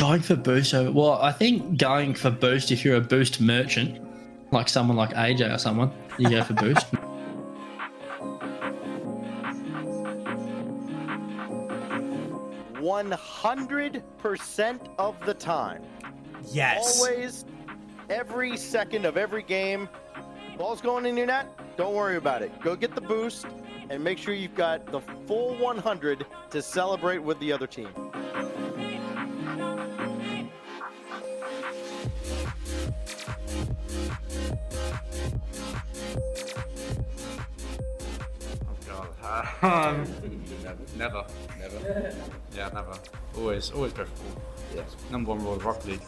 Going for boost over. Well, I think going for boost if you're a boost merchant, like someone like AyyJayy or someone, you go for boost. 100% of the time. Yes. Always, every second of every game. Ball's going in your net, don't worry about it. Go get the boost and make sure you've got the full 100 to celebrate with the other team. Never. Yeah, never. Always go for ball. Yeah. Number one rule of Rocket League.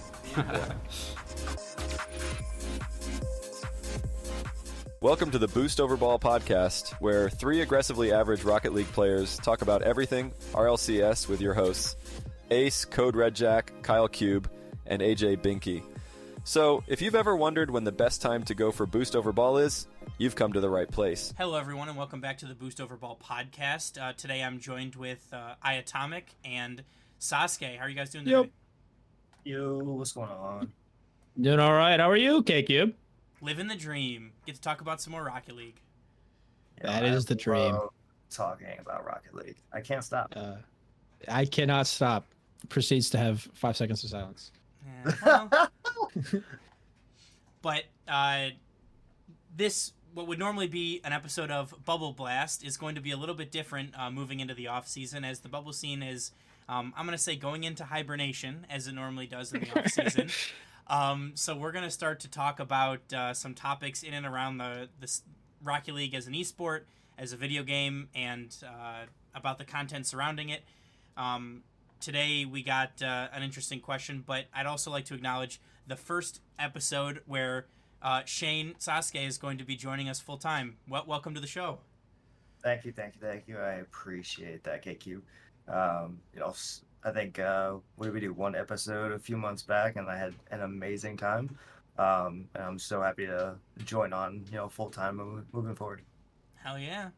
Welcome to the Boost Over Ball podcast, where three aggressively average Rocket League players talk about everything RLCS with your hosts, Ace, Code Red Jack, Kyle Cube, and AyyJayy Binky. So, if you've ever wondered when the best time to go for Boost Over Ball is, you've come to the right place. Hello, everyone, and welcome back to the Boost Over Ball podcast. Today I'm joined with AyyJayy and Sasuke. How are you guys doing today? Yo, what's going on? Doing all right. How are you, K-Cube? Living the dream. Get to talk about some more Rocket League. That is the dream. Talking about Rocket League. I can't stop. I cannot stop. Proceeds to have 5 seconds of silence. Yeah, well, but this, what would normally be an episode of Bubble Blast, is going to be a little bit different moving into the off-season, as the bubble scene is, I'm going to say, going into hibernation, as it normally does in the off-season. So we're going to start to talk about some topics in and around the Rocket League as an esport, as a video game, and about the content surrounding it. Today we got an interesting question, but I'd also like to acknowledge the first episode where Shane Sasuke is going to be joining us full-time. Welcome to the show. Thank you. I appreciate that, KQ. I think what did we do? One episode a few months back, and I had an amazing time. And I'm so happy to join on, full-time moving forward. Hell yeah.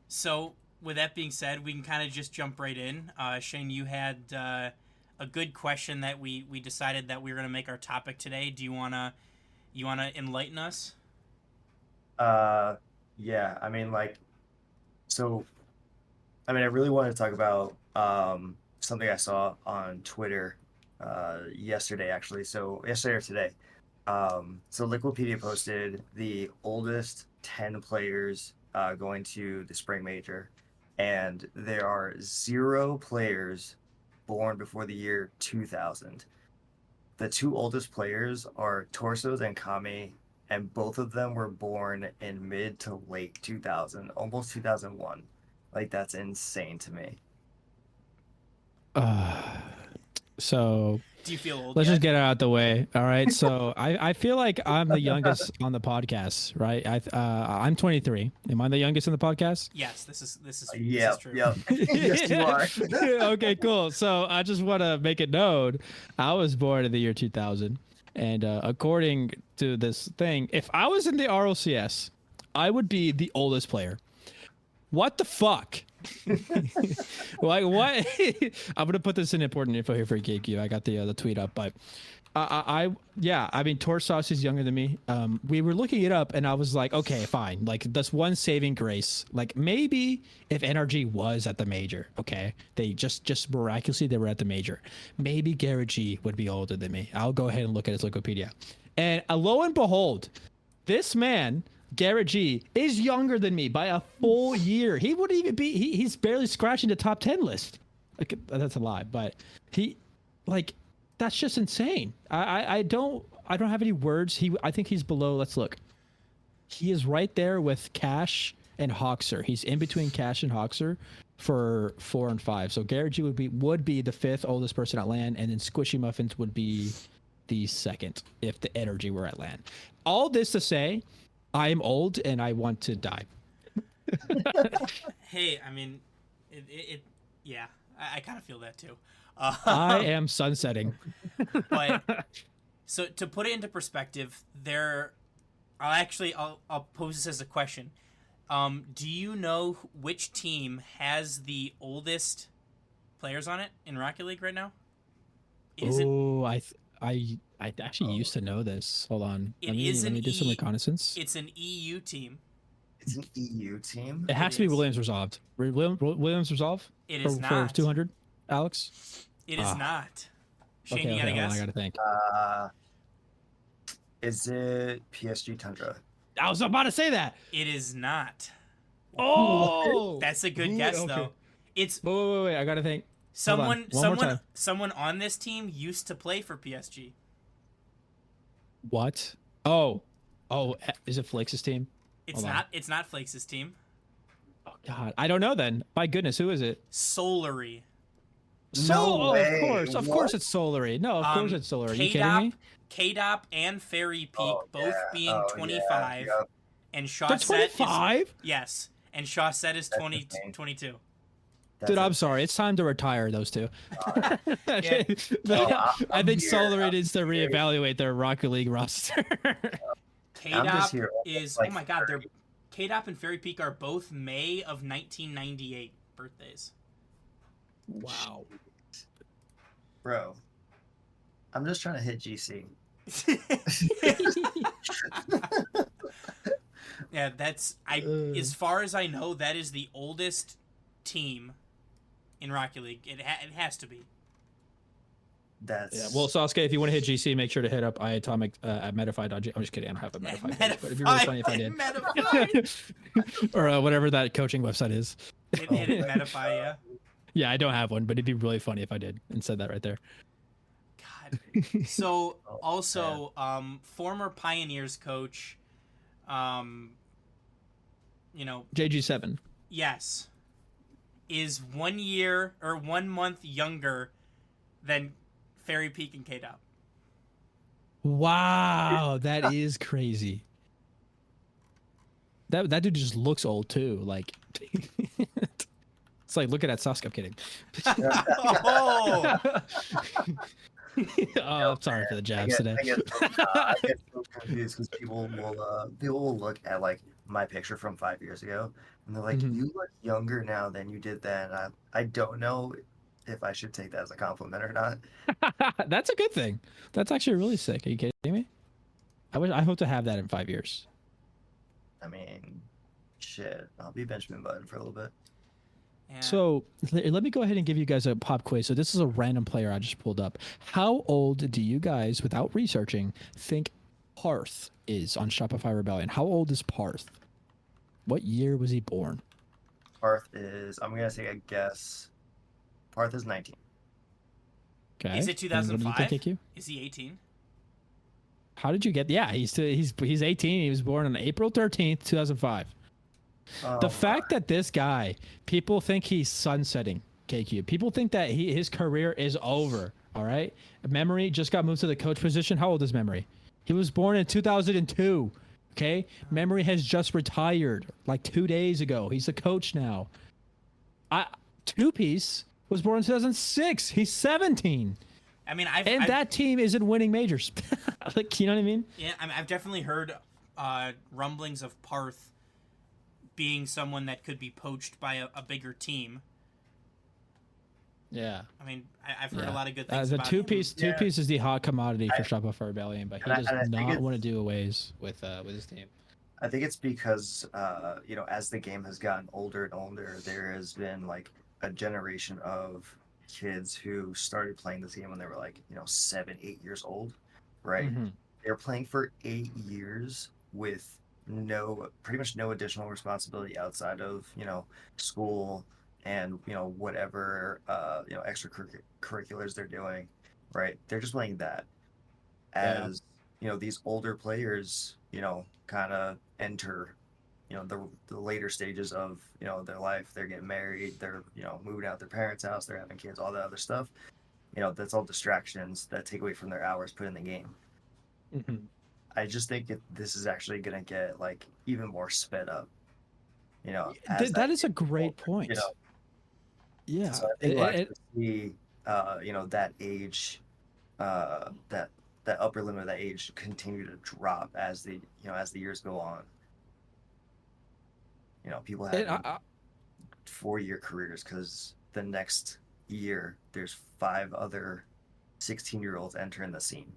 So, with that being said, we can kind of just jump right in. Shane, you had a good question that we decided that we were going to make our topic today. Do you wanna enlighten us? Yeah. I really wanted to talk about something I saw on Twitter yesterday, actually. So yesterday or today. So Liquipedia posted the oldest 10 players going to the spring major, and there are 0 players born before the year 2000. The two oldest players are Torsos and Kami, and both of them were born in mid to late 2000, almost 2001. Like, that's insane to me. So do you feel old let's yet? just get it out the way. All right. So I feel like I'm the youngest on the podcast, right? I'm 23. Am I the youngest in the podcast? Yes, this is Yep, true. yep. Yes, you are. Okay, cool. So I just want to make it known, I was born in the year 2000, and according to this thing, if I was in the RLCS, I would be the oldest player. What the fuck? Like, what? I'm gonna put this in important info here for KQ. I got the tweet up, but I mean, Torsos is younger than me. We were looking it up, and I was like, okay, fine. Like, that's one saving grace. Like, maybe if NRG was at the major, okay, they just miraculously they were at the major. Maybe Garrett G would be older than me. I'll go ahead and look at his Wikipedia, and lo and behold, this man, Garrett G, is younger than me by a full year. He wouldn't even be. He's barely scratching the top 10 list. Like, that's a lie, but that's just insane. I don't have any words. I think he's below. Let's look. He is right there with Cash and Hoxer. He's in between Cash and Hoxer for 4 and 5. So Garrett G would be the 5th oldest person at LAN, and then Squishy Muffins would be the 2nd if the energy were at LAN. All this to say, I am old and I want to die. Hey, I mean, yeah, I kind of feel that too. I am sunsetting. But so to put it into perspective, I'll pose this as a question. Do you know which team has the oldest players on it in Rocket League right now? It is an, Oh, I actually used to know this. Hold on. It Let me is let an me do some E- reconnaissance. it's an EU team. It's an EU team. It has to be is. Williams resolved. Williams resolve It for, is for not. 200, Alex. It is not. Shane, Okay, you got okay, to hold on, guess? I gotta think. Is it PSG Tundra? I was about to say that. It is not. Oh, That's a good Who- guess okay. though. It's Wait, I gotta think. Hold on, one more time. someone on this team used to play for PSG. What? Is it Flakes' team? It's Hold on. not. It's not Flakes' team. Oh God, I don't know then. My goodness, who is it? Solary. No way. Of course, What? it's Solary. No, of course it's Solary. Are you kidding me? KDOP and Fairy Peak Oh, both yeah. being Oh, 25, yeah. Yep. and They're Shawset is 25. yes, and Shawset is That's 20, insane. 22. That's Dude, I'm it. sorry. It's time to retire those two. Yeah. I think here. Solary needs to reevaluate their Rocket League roster. I'm just KDOP here, is like, oh my god, they're KDOP and Fairy Peak are both May of 1998 birthdays. Wow. Bro, I'm just trying to hit GC. Yeah, that's as far as I know, that is the oldest team in Rocket League. It has to be. That's Yeah. Well, Sasuke, if you want to hit GC, make sure to hit up iAtomic at Metafy.g. I'm just kidding. I don't have a Metafy page, but it'd be really funny if I did. Metafy. Or whatever that coaching website is. Hit it Metafy, yeah. Yeah, I don't have one, but it'd be really funny if I did and said that right there. God. So also, former Pioneers coach, JG7. yes, is 1 year or 1 month younger than Fairy Peak and KDOP. Wow, that is crazy. That dude just looks old too. Like, it's like looking at Sasuke. I'm kidding. Oh, Oh, I'm sorry for the jabs today. I get so confused because people will look at like my picture from 5 years ago and they're like, Mhm. "You look younger now than you did then." I don't know if I should take that as a compliment or not. That's a good thing. That's actually really sick. Are you kidding me? I hope to have that in 5 years. I mean, shit, I'll be Benjamin Button for a little bit. yeah. So let me go ahead and give you guys a pop quiz. So this is a random player I just pulled up. How old do you guys, without researching, think Parth is on Shopify Rebellion? How old is Parth? What year was he born? Parth is, I'm gonna take a guess. Parth is 19. Okay. Is it And what do you 2005? think, AQ? Is he 18? How did you get? Yeah, he's 18. He was born on April 13th, 2005. Oh, The fact that this guy, people think he's sunsetting KQ. People think that his career is over. All right. Memory just got moved to the coach position. How old is Memory? He was born in 2002. Okay. Memory has just retired like 2 days ago. He's the coach now. Two Piece was born in 2006. He's 17. I mean, That team isn't winning majors. Like, you know what I mean? Yeah, I mean, I've definitely heard rumblings of Parth being someone that could be poached by a bigger team. Yeah. I mean, I've heard a lot of good things The about two him. piece is the hot commodity for Shopify Rebellion, but he and I does think not it's- want to do aways with his team. I think it's because, as the game has gotten older and older, there has been like a generation of kids who started playing this game when they were like, 7, 8 years old, right? Mhm. They're playing for 8 years with pretty much no additional responsibility outside of, school and, whatever, extracurriculars they're doing, right? They're just playing that as, these older players, kind of enter, the later stages of, their life. They're getting married, they're, moving out their parents' house, they're having kids, all that other stuff. That's all distractions that take away from their hours put in the game. Mhm. I just think this is actually going to get like even more sped up. As That is a great older, point. Yeah. So I think we'll actually see, that age, that upper limit of that age continue to drop as the years go on. People have 4-year careers because the next year there's 5 other 16-year-olds entering the scene.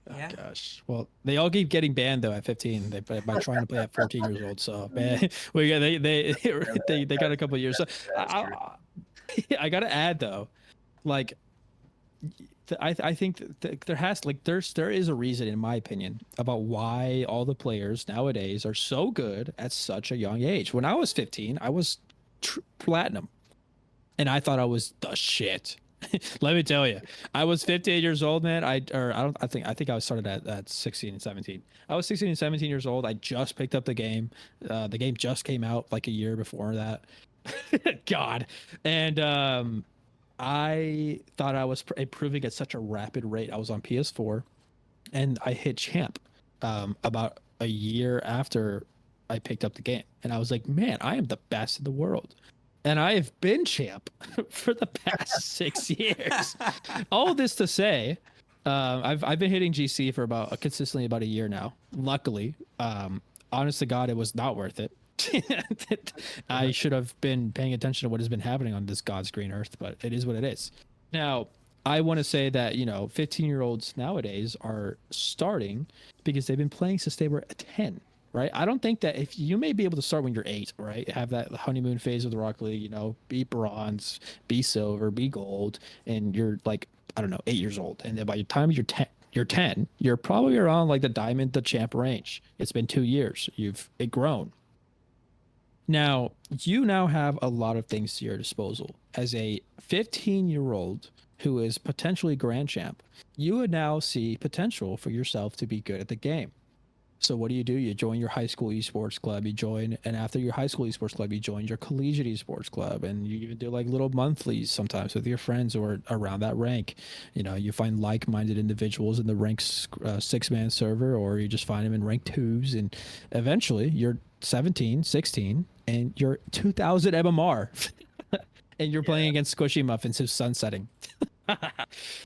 Yeah. Oh, gosh. Well, they all keep getting banned though at 15. By trying to play at 14 years old. So man, we got they got a couple of years. So That's true. I gotta add though, like I think there is a reason in my opinion about why all the players nowadays are so good at such a young age. When I was 15, I was platinum, and I thought I was the shit. Let me tell you, I was 15 years old, man. I think I was started at 16 and 17. I was 16 and 17 years old. I just picked up the game. The game just came out like a year before that. God, and I thought I was improving at such a rapid rate. I was on PS4, and I hit champ about a year after I picked up the game, and I was like, man, I am the best in the world. And I have been champ for the past 6 years. All this to say, I've been hitting GC for consistently about a year now. Luckily, honest to God, it was not worth it. I should have been paying attention to what has been happening on this God's green earth, but it is what it is. Now, I want to say that 15-year-olds nowadays are starting because they've been playing since they were 10. Right. I don't think that if you may be able to start when you're 8, right? Have that honeymoon phase of the Rocket League, be bronze, be silver, be gold, and you're like, I don't know, 8 years old. And then by the time you're 10, you're probably around like the diamond, the champ range. It's been 2 years. You've grown. Now, you now have a lot of things to your disposal. As a 15-year-old who is potentially grand champ, you would now see potential for yourself to be good at the game. So what do? You join your high school esports club, and after your high school esports club, you join your collegiate esports club, and you even do like little monthlies sometimes with your friends or around that rank. You find like-minded individuals in the rank 6-man server, or you just find them in rank 2s, and eventually you're 17, 16, and you're 2000 MMR, and you're playing against Squishy Muffins who's sunsetting.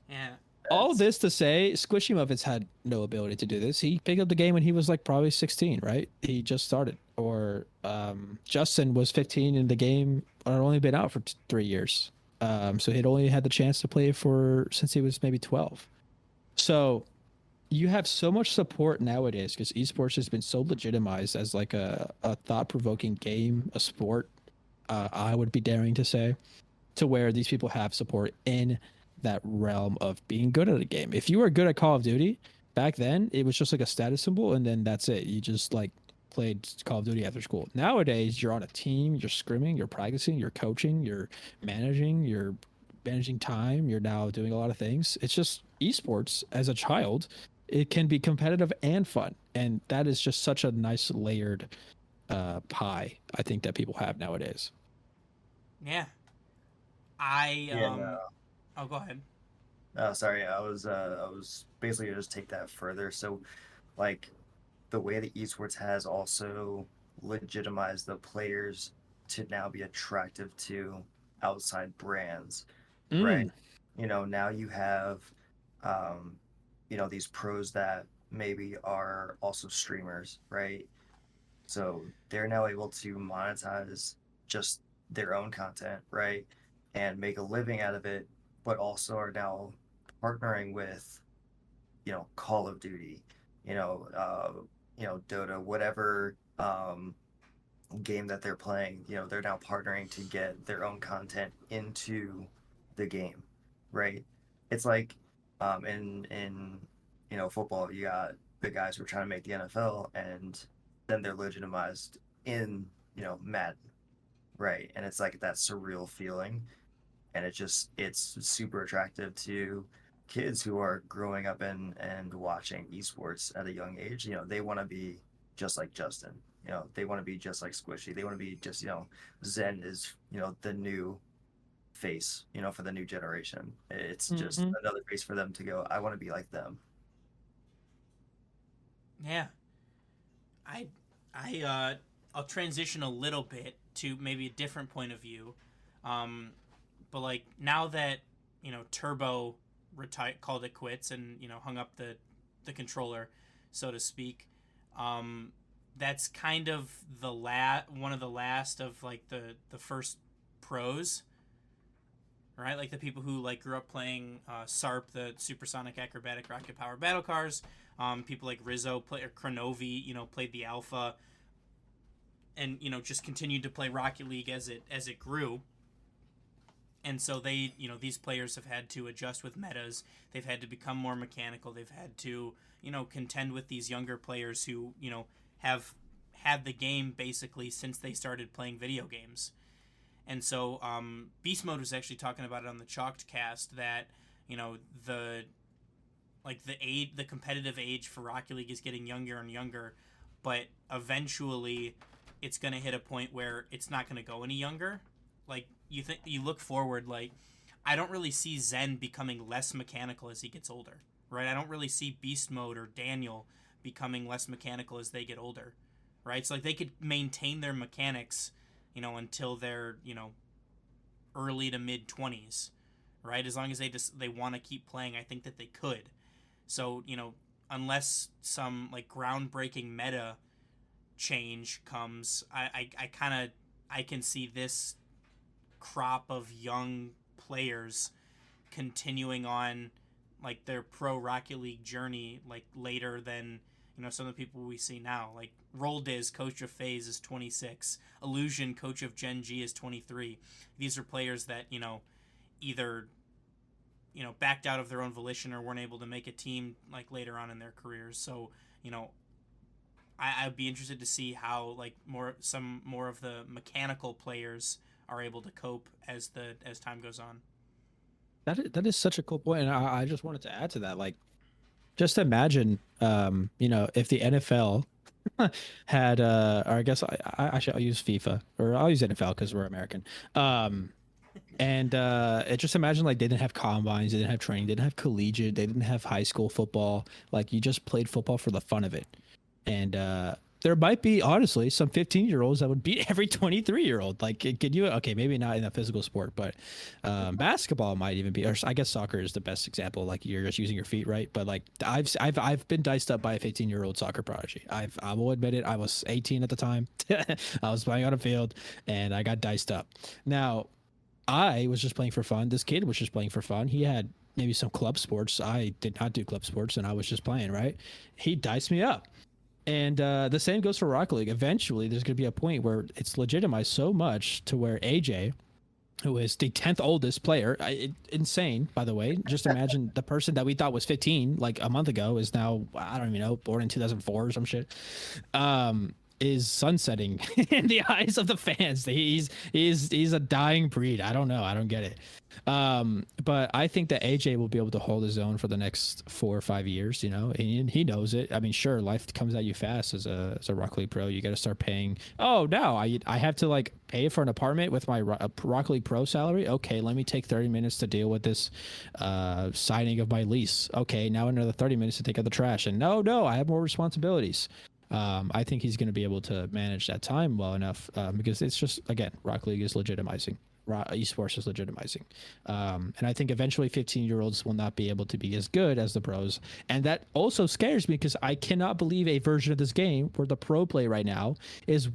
Yeah. All this to say, Squishy Muffins had no ability to do this. He picked up the game when he was like probably 16, right? He just started. Or Justin was 15 and the game had only been out for 3 years. So he'd only had the chance to play it since he was maybe 12. So you have so much support nowadays because esports has been so legitimized as like a thought-provoking game, a sport, I would be daring to say, to where these people have support in that realm of being good at a game. If you were good at Call of Duty back then, it was just like a status symbol, and then that's it. You just like played Call of Duty after school. Nowadays, you're on a team, you're scrimming, you're practicing, you're coaching, you're managing time, you're now doing a lot of things. It's just esports as a child. It can be competitive and fun, and that is just such a nice layered pie, I think, that people have nowadays. Yeah. Oh, go ahead. Sorry, I was basically gonna just take that further. So, like, the way that esports has also legitimized the players to now be attractive to outside brands, right? Now you have, these pros that maybe are also streamers, right? So they're now able to monetize just their own content, right? And make a living out of it, but also are now partnering with, Call of Duty, Dota, whatever game that they're playing, they're now partnering to get their own content into the game, right? It's like in football, you got the guys who are trying to make the NFL, and then they're legitimized in Madden, right? And it's like that surreal feeling, and it's super attractive to kids who are growing up and watching esports at a young age. They want to be just like Justin. They want to be just like Squishy. They want to be just, Zen is, the new face, for the new generation. It's just another face for them to go, I want to be like them. Yeah. I'll transition a little bit to maybe a different point of view. But like now that, Turbo called it quits and, hung up the controller, so to speak, that's kind of one of the last of like the first pros right? Like the people who like grew up playing SARP, the Supersonic Acrobatic Rocket Power Battle Cars. People like Rizzo or Kronovi, played the Alpha, and just continued to play Rocket League as it grew. And so they, these players have had to adjust with metas. They've had to become more mechanical. They've had to, contend with these younger players who, have had the game basically since they started playing video games. And so Beast Mode was actually talking about it on the Chalked cast that, the competitive age for Rocket League is getting younger and younger, but eventually it's going to hit a point where it's not going to go any younger. Like you look forward, like I don't really see Zen becoming less mechanical as he gets older, right? I don't really see Beast Mode or Daniel becoming less mechanical as they get older, right? So like they could maintain their mechanics, until they're, early to mid 20s, right? As long as they want to keep playing, I think that they could. So, unless some like groundbreaking meta change comes, I can see this crop of young players continuing on like their pro Rocket League journey like later than some of the people we see now. Like Roldiz, coach of FaZe, is 26. Illusion, coach of Gen G, is 23. These are players that either backed out of their own volition or weren't able to make a team like later on in their careers. So I'd be interested to see how like more of the mechanical players are able to cope as time goes on. That is such a cool point, and I just wanted to add to that. Like, just imagine, if the NFL had, or I guess I'll use FIFA, or I'll use NFL because we're American. And just imagine like they didn't have combines, they didn't have training, they didn't have collegiate, they didn't have high school football. Like you just played football for the fun of it, and there might be honestly some 15-year-olds that would beat every 23-year-old. Like, could you? Okay, maybe not in a physical sport, but basketball might even be. Or I guess soccer is the best example. Like you're just using your feet, right? But like I've been diced up by a 15-year-old soccer prodigy. I will admit it. I was 18 at the time. I was playing on a field, and I got diced up. Now, I was just playing for fun. This kid was just playing for fun. He had maybe some club sports. I did not do club sports, and I was just playing, right? He diced me up. And the same goes for Rocket League. Eventually, there's going to be a point where it's legitimized so much to where AyyJayy, who is the 10th oldest player, insane, by the way. Just imagine the person that we thought was 15 like a month ago is now, I don't even know, born in 2004 or some shit. Is sunsetting in the eyes of the fans. He's a dying breed. I don't know. I don't get it. But I think that AyyJayy will be able to hold his own for the next 4 or 5 years, and he knows it. I mean, sure, life comes at you fast as a Rocket League pro. You got to start paying. Oh, no, I have to like pay for an apartment with my Rocket League pro salary. Okay, let me take 30 minutes to deal with this signing of my lease. Okay, now another 30 minutes to take out the trash. And no, I have more responsibilities. I think he's going to be able to manage that time well enough because it's just, again, Rocket League is legitimizing. Esports is legitimizing. And I think eventually 15-year-olds will not be able to be as good as the pros. And that also scares me because I cannot believe a version of this game where the pro play right now is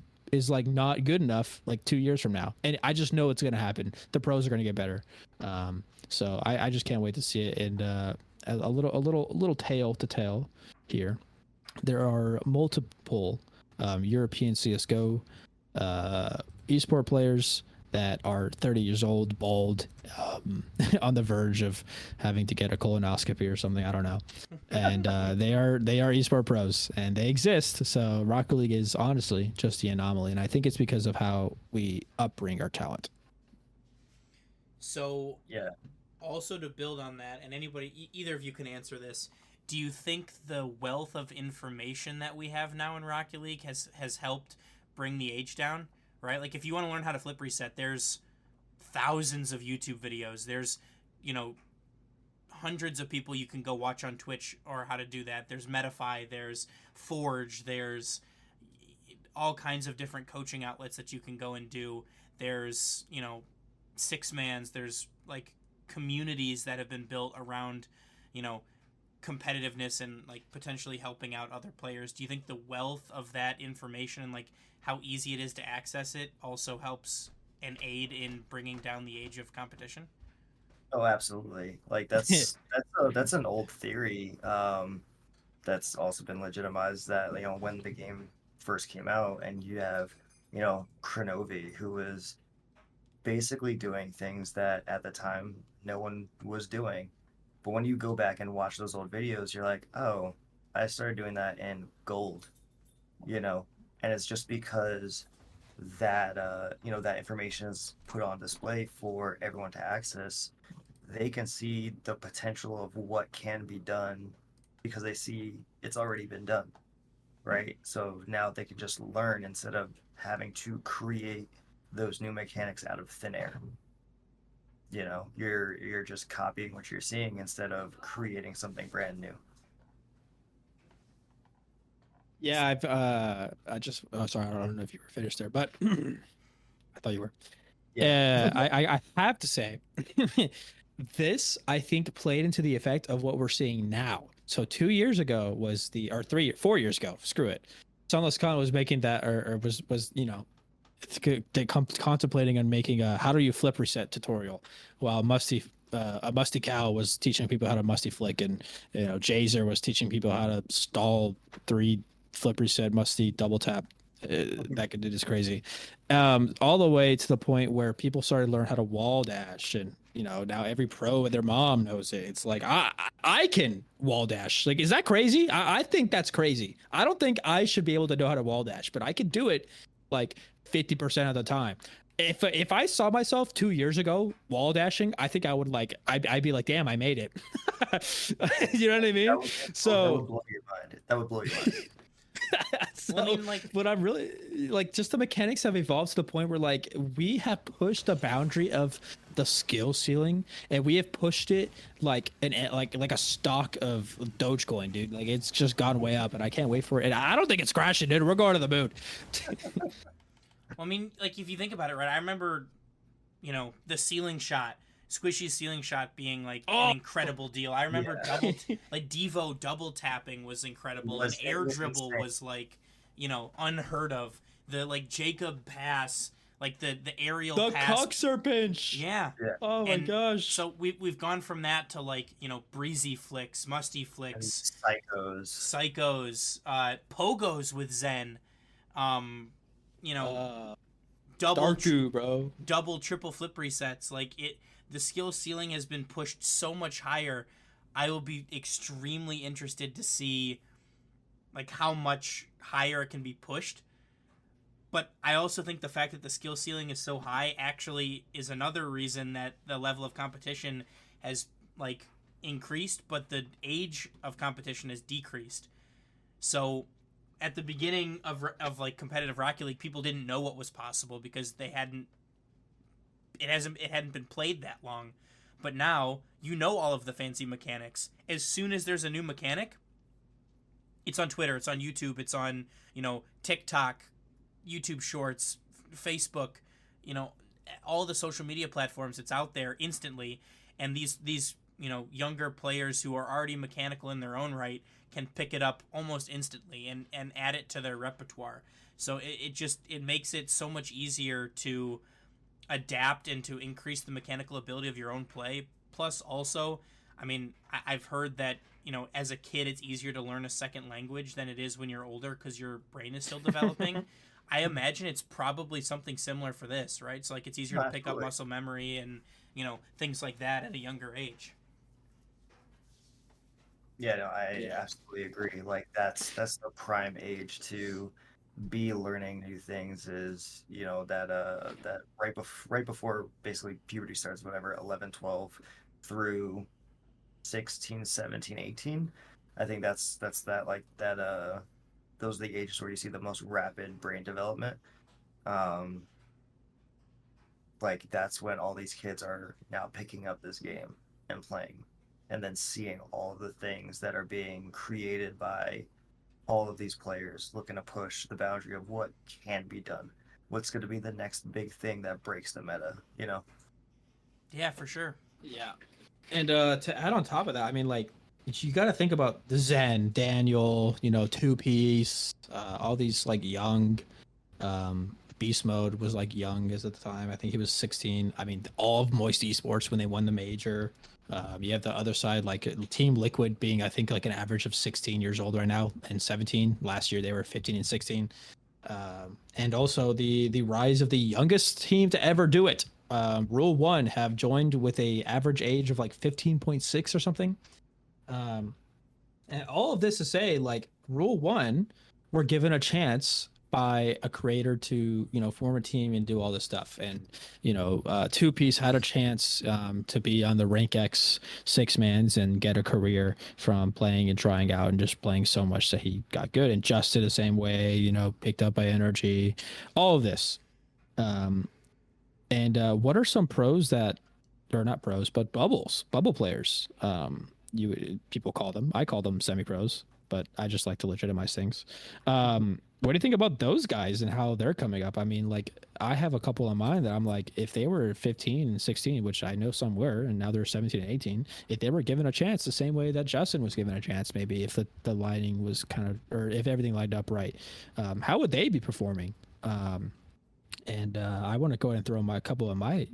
like not good enough like 2 years from now. And I just know it's going to happen. The pros are going to get better. So I just can't wait to see it. And a little tale to tell here. There are multiple European CSGO esport players that are 30 years old, bald, on the verge of having to get a colonoscopy or something. I don't know. And they are esport pros, and they exist. So Rocket League is honestly just the anomaly, and I think it's because of how we upbring our talent. So Yeah. Also to build on that, and anybody, either of you can answer this. Do you think the wealth of information that we have now in Rocket League has helped bring the age down, right? Like if you want to learn how to flip reset, there's thousands of YouTube videos. There's, hundreds of people you can go watch on Twitch or how to do that. There's Metafy, there's Forge, there's all kinds of different coaching outlets that you can go and do. There's, Six Mans, there's like communities that have been built around, competitiveness and like potentially helping out other players. Do you think the wealth of that information and like how easy it is to access it also helps and aid in bringing down the age of competition? Oh, absolutely. Like that's an old theory. That's also been legitimized that when the game first came out, and you have Kronovi, who was basically doing things that at the time no one was doing. But when you go back and watch those old videos, you're like, oh, I started doing that in gold, you know, and it's just because that that information is put on display for everyone to access. They can see the potential of what can be done because they see it's already been done, right? So now they can just learn instead of having to create those new mechanics out of thin air. You're just copying what you're seeing instead of creating something brand new. Yeah, I just sorry, I don't know if you were finished there, but I thought you were. Yeah. I have to say, this I think played into the effect of what we're seeing now. So 2 years ago was or 4 years ago, screw it. Sunless Khan was making that, or was contemplating on making a how do you flip reset tutorial, while a musty cow was teaching people how to musty flick, and Jazer was teaching people how to stall 3 flip reset musty double tap. That could do this crazy, all the way to the point where people started to learn how to wall dash, and now every pro and their mom knows it. It's like I can wall dash. Like, is that crazy? I think that's crazy. I don't think I should be able to know how to wall dash, but I can do it like 50% of the time. If I saw myself 2 years ago wall dashing, I think I would I'd be like, damn, I made it. You know what I mean? That would blow your mind. That would blow your mind. So, Well, I mean, like, but I'm really just the mechanics have evolved to the point where we have pushed the boundary of the skill ceiling, and we have pushed it like a stock of Dogecoin, dude. Like, it's just gone way up, and I can't wait for it. And I don't think it's crashing, dude. We're going to the moon. well, I mean, like, if you think about it, right? I remember, the ceiling shot. Squishy's ceiling shot being an incredible deal. I remember Devo double tapping was incredible, and air dribble was unheard of. The Jacob pass, the aerial pass. The coxer pinch. Yeah. Oh my gosh. So we've gone from that to breezy flicks, musty flicks, and psychos, pogos with Zen, double Darku, bro. double triple flip resets. The skill ceiling has been pushed so much higher. I will be extremely interested to see how much higher it can be pushed. But I also think the fact that the skill ceiling is so high actually is another reason that the level of competition has increased, but the age of competition has decreased. So at the beginning of competitive Rocket League, people didn't know what was possible because it hadn't been played that long. But now all of the fancy mechanics. As soon as there's a new mechanic, it's on Twitter, it's on YouTube, it's on TikTok, YouTube Shorts, Facebook, all the social media platforms. It's out there instantly, and these younger players who are already mechanical in their own right can pick it up almost instantly and add it to their repertoire. So it makes it so much easier to adapt and to increase the mechanical ability of your own play. Plus, also, I mean, I've heard that as a kid it's easier to learn a second language than it is when you're older because your brain is still developing. I imagine it's probably something similar for this, right? So it's easier to pick up muscle memory and things like that at a younger age. Yeah, no, I absolutely agree. That's the prime age to be learning new things, is that right before basically puberty starts, whatever, 11, 12 through 16, 17, 18. I think that's that those are the ages where you see the most rapid brain development. That's when all these kids are now picking up this game and playing, and then seeing all the things that are being created by all of these players looking to push the boundary of what can be done. What's going to be the next big thing that breaks the meta, Yeah, for sure. Yeah. And to add on top of that, I mean, you got to think about the Zen, Daniel, Two Piece, all these young Beast Mode was like young as at the time. I think he was 16. I mean, all of Moist Esports when they won the major. You have the other side, like Team Liquid being, I think, like an average of 16 years old right now and 17. Last year they were 15 and 16. And also the rise of the youngest team to ever do it. Rule 1 have joined with a average age of like 15.6 or something. And all of this to say, like, Rule 1 were given a chance by a creator to, you know, form a team and do all this stuff. And, you know, Two Piece had a chance to be on the Rank X 6-mans and get a career from playing and trying out and just playing so much that he got good. And Justin the same way, you know, picked up by Energy, all of this. And what are some pros that, or not pros, but bubble players? People call them. I call them semi-pros, but I just like to legitimize things. What do you think about those guys and how they're coming up? I mean, like, I have a couple in mind that I'm like, if they were 15 and 16, which I know some were, and now they're 17 and 18, if they were given a chance the same way that Justin was given a chance, maybe if the lighting was kind of, or if everything lined up right, how would they be performing? And I want to go ahead and throw a couple of my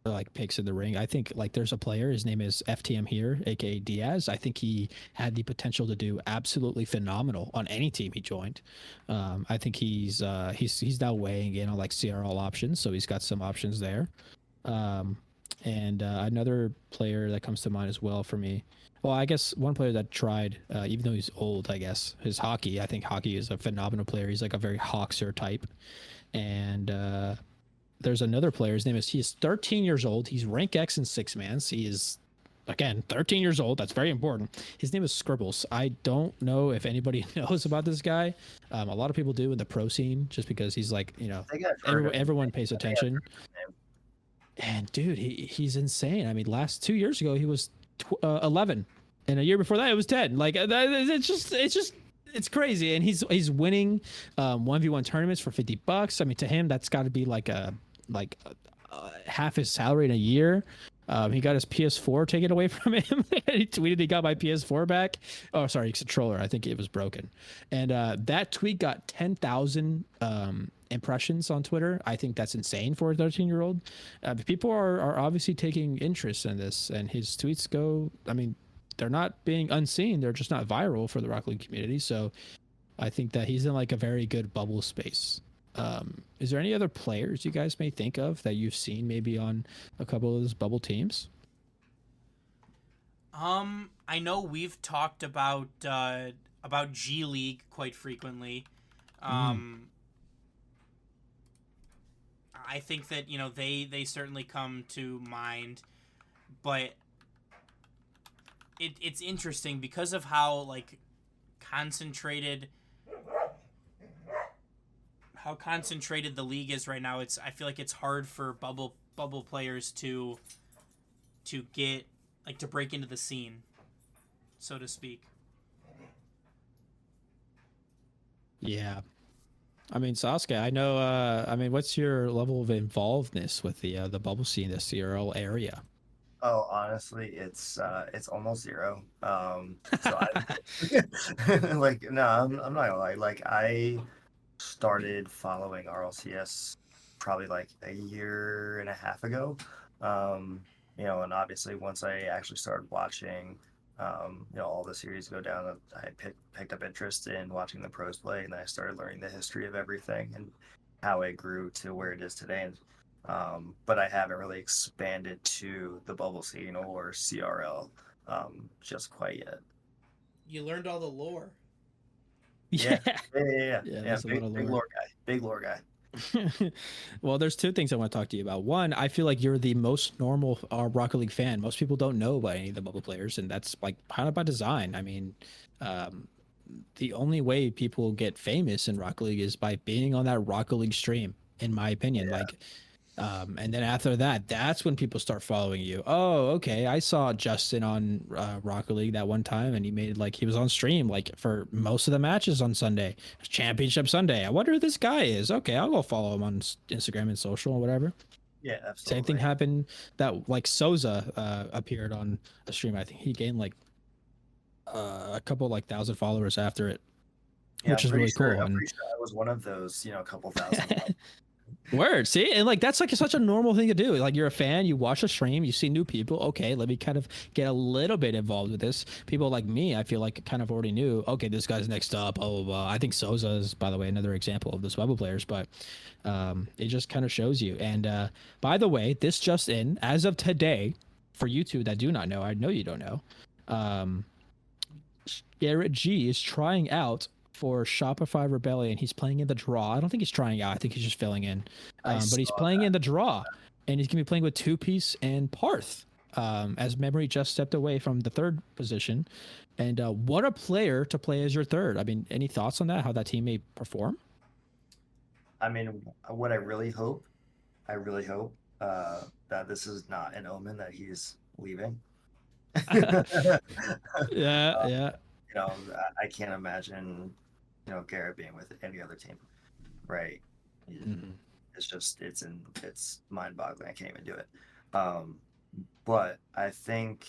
like picks in the ring. I think like there's a player, his name is FTM here, aka Diaz. I think he had the potential to do absolutely phenomenal on any team he joined. I think he's now weighing in on like CRL options, so he's got some options there. And another player that comes to mind as well for me. Well, I guess one player that tried, even though he's old, I guess, is Hockey. I think Hockey is a phenomenal player. He's like a very Hawkser type. And there's another player. His name is, he is 13 years old. He's rank X in 6-mans. He is, again, 13 years old. That's very important. His name is Scribbles. I don't know if anybody knows about this guy. A lot of people do in the pro scene, just because he's like, you know, everyone pays attention. And dude, he's insane. I mean, last 2 years ago, he was 11. And a year before that, it was 10. Like, it's crazy. And he's winning 1v1 tournaments for $50. I mean, to him, that's got to be like half his salary in a year. He got his PS4 taken away from him. He tweeted he got my PS4 back. Oh, sorry, controller. I think it was broken. And that tweet got 10,000 impressions on Twitter. I think that's insane for a 13-year-old. People are obviously taking interest in this, and his tweets go, I mean, they're not being unseen. They're just not viral for the Rocket League community. So I think that he's in like a very good bubble space. Is there any other players you guys may think of that you've seen maybe on a couple of those bubble teams? I know we've talked about G League quite frequently. I think that, you know, they certainly come to mind, but it's interesting because of how like concentrated the league is right now. I feel like it's hard for bubble players to get like to break into the scene, so to speak. Yeah. I mean, Sasuke, I know, I mean, what's your level of involvedness with the bubble scene, the CRL area? Oh, honestly, it's almost zero. So like, no, I'm not gonna lie. Like, I started following RLCS probably like a year and a half ago. You know, and obviously once I actually started watching, you know, all the series go down, I picked up interest in watching the pros play, and then I started learning the history of everything and how it grew to where it is today. And but I haven't really expanded to the bubble scene or CRL just quite yet. You learned all the lore. Yeah. Big lore guy. Well, there's two things I want to talk to you about. One, I feel like you're the most normal Rocket League fan. Most people don't know about any of the bubble players, and that's like kind of by design. I mean, the only way people get famous in Rocket League is by being on that Rocket League stream, in my opinion. Yeah. Like, and then after that, that's when people start following you. Oh, okay, I saw Justin on Rocket League that one time, and he was on stream like for most of the matches on Sunday, Championship Sunday. I wonder who this guy is. Okay, I'll go follow him on Instagram and social or whatever. Yeah, absolutely. Same thing happened that like Souza appeared on a stream. I think he gained like a couple like 1,000 followers after it, Yeah, which is really cool. I'm pretty sure I was one of those, you know, a couple thousand. Word, see, and like that's like such a normal thing to do. Like you're a fan, you watch a stream, you see new people. Okay, let me kind of get a little bit involved with this. People like me, I feel like kind of already knew. Okay, this guy's next up. Blah blah blah. I think Souza is, by the way, another example of those Bubble players. But it just kind of shows you. And by the way, this just in as of today, for you two that do not know, I know you don't know. Garrett G is trying out for Shopify Rebellion. He's playing in the draw. I don't think he's trying out. I think he's just filling in. But he's playing in the draw, and he's gonna be playing with Two Piece and Parth. As Memory just stepped away from the third position, and what a player to play as your third. I mean, any thoughts on that? How that team may perform? I mean, what I really hope that this is not an omen that he's leaving. Yeah. You know, I can't imagine, Garrett being with any other team, right? It's just, it's mind-boggling. I can't even do it. But I think,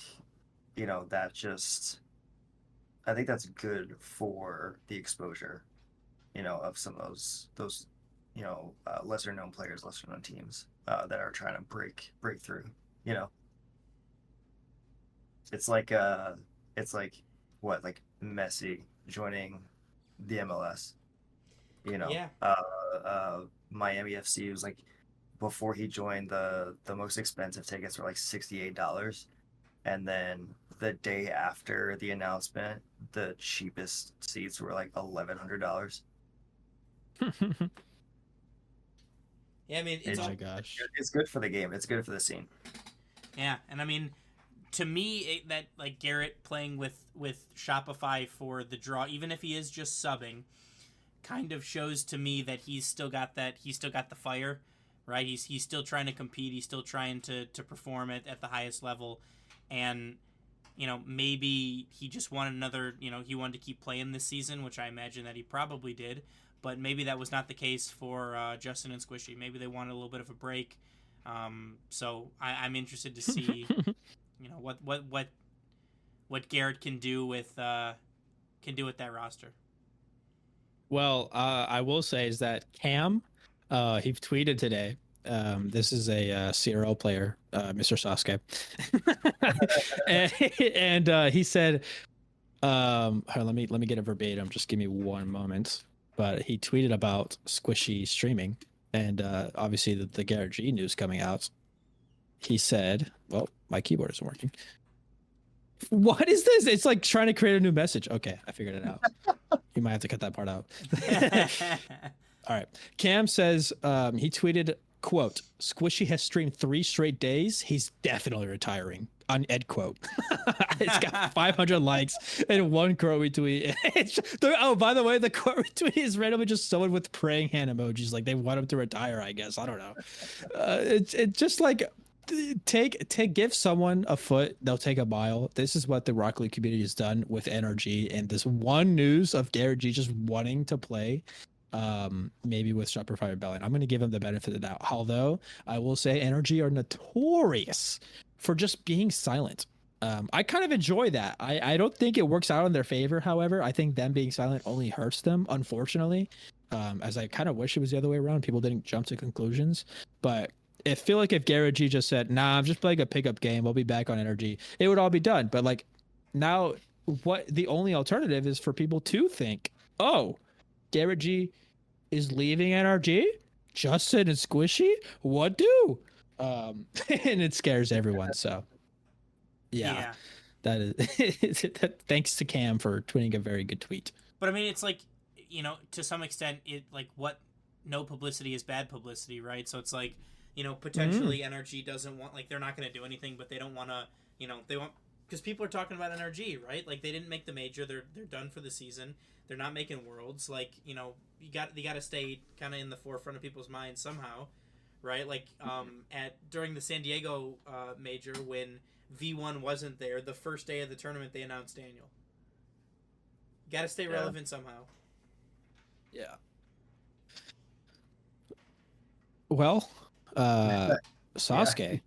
I think that's good for the exposure, of some of those, lesser known players, lesser known teams that are trying to break through. It's like what, like Messi joining the MLS. Yeah. Miami FC was like, before he joined, the most expensive tickets were like $68, and then the day after the announcement, the cheapest seats were like $1,100. Yeah, I mean, it's Oh my gosh. It's good for the game. It's good for the scene. Yeah, and I mean, to me, that like Garrett playing with Shopify for the draw, even if he is just subbing, kind of shows to me that he's still got the fire, right? He's still trying to compete. He's still trying to perform at the highest level, and maybe he just wanted another. He wanted to keep playing this season, which I imagine that he probably did. But maybe that was not the case for Justin and Squishy. Maybe they wanted a little bit of a break. So I'm interested to see, what Garrett can do with that roster. Well, I will say is that Cam, he tweeted today. This is a CRL player, Mr. Sasuke, and he said, let me get a verbatim. Just give me one moment. But he tweeted about Squishy streaming, and obviously the Garrett G news coming out. He said, "Well, my keyboard isn't working. What is this? It's like trying to create a new message." Okay, I figured it out. You might have to cut that part out. All right. Cam says he tweeted, quote, "Squishy has streamed 3 straight days. He's definitely retiring." On Ed quote. It's got 500 likes and 1 quote retweet. Oh, by the way, the quote retweet is randomly just someone with praying hand emojis. Like they want him to retire, I guess. I don't know. It's just like give someone a foot, they'll take a mile. This is what the Rocket League community has done with NRG, and this one news of Garrett G just wanting to play. Maybe with Shopify Rebellion. I'm going to give him the benefit of the doubt. Although I will say NRG are notorious for just being silent. I kind of enjoy that. I don't think it works out in their favor. However, I think them being silent only hurts them, unfortunately. As I kind of wish it was the other way around. People didn't jump to conclusions. But I feel like if Garrett G just said, "Nah, I'm just playing a pickup game. I'll be back on NRG," it would all be done. But like now, what the only alternative is for people to think, "Oh, Garrett G is leaving NRG. Justin and Squishy, what do?" And it scares everyone. So, yeah. That is thanks to Cam for tweeting a very good tweet. But I mean, it's like, to some extent, it like what no publicity is bad publicity, right? So it's like, potentially NRG doesn't want, like, they're not going to do anything, but they don't want to, they want, because people are talking about NRG, right? Like they didn't make the major, they're done for the season. They're not making worlds. Like, you got to stay kind of in the forefront of people's minds somehow, right? Like during the San Diego major, when V1 wasn't there, the first day of the tournament they announced Daniel. Got to stay relevant somehow. Yeah. Well, Sasuke.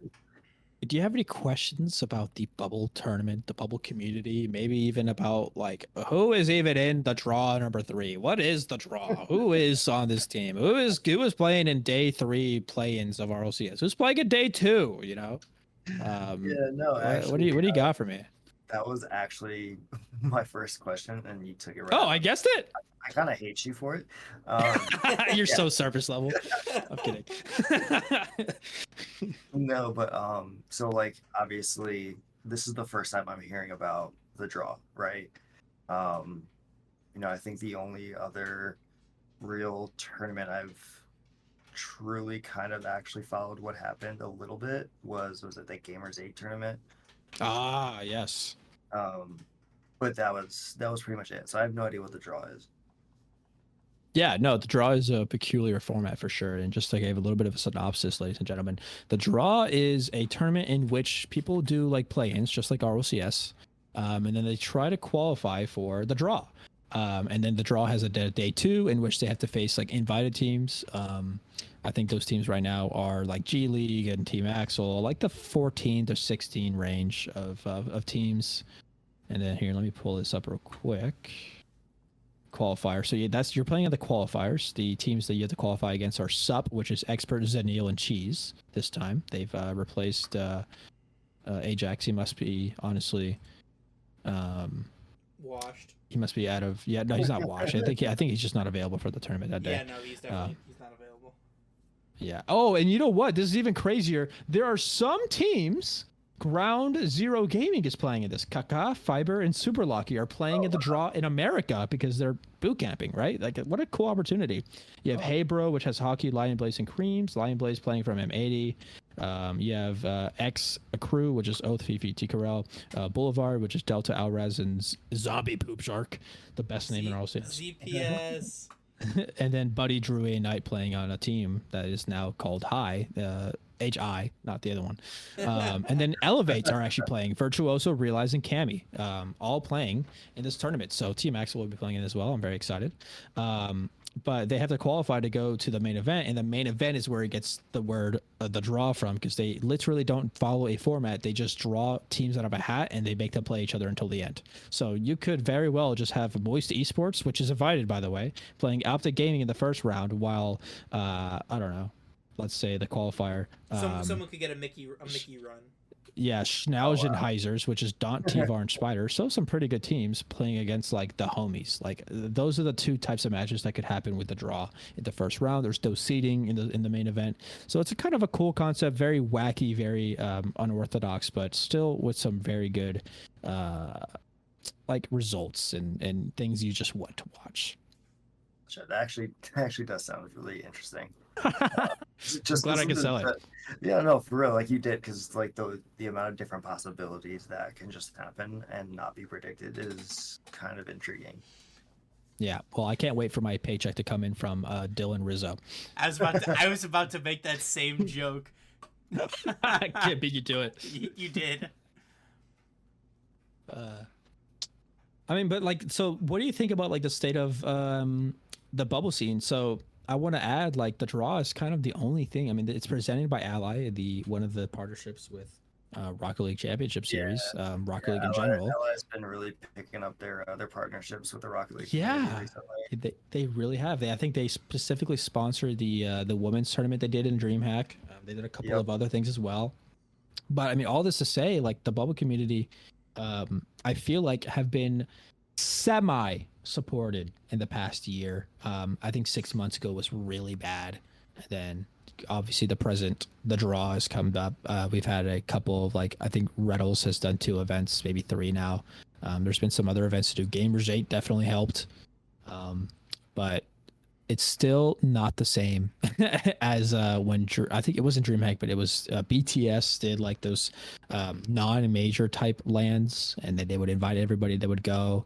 Do you have any questions about the bubble tournament, the bubble community? Maybe even about like who is even in the draw number 3? What is the draw? Who is on this team? Who is playing in day 3 play-ins of RLCS? Who's playing in day 2? You know. Yeah, no, What do you got for me? That was actually my first question, and you took it right. Oh, out. I guessed it. I kind of hate you for it. You're so surface level. I'm kidding. No, but so like obviously this is the first time I'm hearing about the draw, right? I think the only other real tournament I've truly kind of actually followed what happened a little bit was it the Gamers 8 tournament? Ah, yes. But that was pretty much it. So I have no idea what the draw is. Yeah, no, the draw is a peculiar format for sure. And just to give a little bit of a synopsis, ladies and gentlemen, the draw is a tournament in which people do like play-ins, just like ROCS, and then they try to qualify for the draw. And then the draw has a day 2 in which they have to face like invited teams. I think those teams right now are like G League and Team Axel, like the 14 to 16 range of teams. And then here, let me pull this up real quick. Qualifier. So you're playing in the qualifiers. The teams that you have to qualify against are Sup, which is Expert, Zenil, and Cheese. This time they've replaced Ajax. He must be honestly Washed. he must be out of. Yeah, no, he's not washed. I think he's just not available for the tournament that day. Yeah, no, he's definitely he's not available. Yeah. Oh, and you know what? This is even crazier. There are some teams. Ground Zero Gaming is playing in this. Kaka, Fiber, and Super Lucky are playing in the draw in America because they're boot camping, right? Like, what a cool opportunity. You have Hey Bro, which has Hockey, Lion Blaze, and Creams. Lion Blaze playing from M80. You have X Crew, which is Oath, Fifi, Tikarel. Boulevard, which is Delta, Alraz, and Zombie Poop Shark. The best name in all ZPS. And then Buddy Drew A Knight playing on a team that is now called High. HI, not the other one. And then Elevates are actually playing. Virtuoso, Realize, and Cammy, all playing in this tournament. So Team Axel will be playing it as well. I'm very excited. But they have to qualify to go to the main event, and the main event is where it gets the word the draw from, because they literally don't follow a format. They just draw teams out of a hat, and they make them play each other until the end. So you could very well just have Moist Esports, which is invited, by the way, playing Optic Gaming in the first round, while I don't know, let's say the qualifier. Someone could get a Mickey run. Yeah, Schnauzenheisers, which is Daunt, T-Var, and Spider. So some pretty good teams playing against like the homies. Like those are the two types of matches that could happen with the draw in the first round. There's no seeding in the main event. So it's a kind of a cool concept, very wacky, very unorthodox, but still with some very good like results and things you just want to watch. That actually does sound really interesting. Just glad I could sell it. Yeah, no, for real, like you did, because like the amount of different possibilities that can just happen and not be predicted is kind of intriguing. Yeah, well, I can't wait for my paycheck to come in from Dylan Rizzo. I was about to make that same joke. I can't beat you to it. You did. I mean, but like, so what do you think about like the state of the bubble scene? So I want to add, like, the draw is kind of the only thing. I mean, it's presented by Ally, one of the partnerships with Rocket League Championship Series, Rocket League in general. Ally's been really picking up their partnerships with the Rocket League. Yeah, they really have. I think they specifically sponsored the women's tournament they did in DreamHack. They did a couple of other things as well. But I mean, all this to say, like, the bubble community, I feel like have been semi-supported in the past year. I think 6 months ago was really bad. And then obviously the draw has come up. We've had a couple of, like, I think Reddles has done 2 events, maybe 3 now. There's been some other events to do. Gamers 8 definitely helped. But it's still not the same as when I think it wasn't DreamHack, but it was BTS did like those non-major type lands, and then they would invite everybody that would go.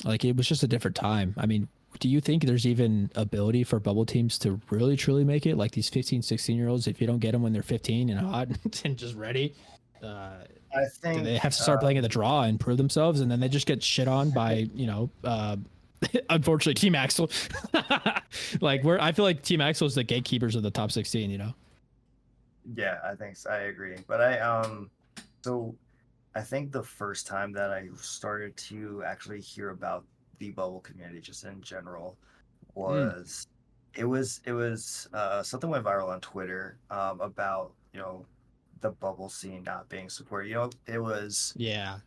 Like, it was just a different time. I mean, do you think there's even ability for bubble teams to really truly make it? Like these 15, 16-year-olds, if you don't get them when they're 15 and hot and just ready, I think do they have to start playing at the draw and prove themselves, and then they just get shit on by, unfortunately, Team Axel. Like, I feel like Team Axel is the gatekeepers of the top 16, Yeah, I think so. I agree. But so I think the first time that I started to actually hear about the bubble community just in general Mm. was something went viral on Twitter about, the bubble scene not being supported. Yeah, It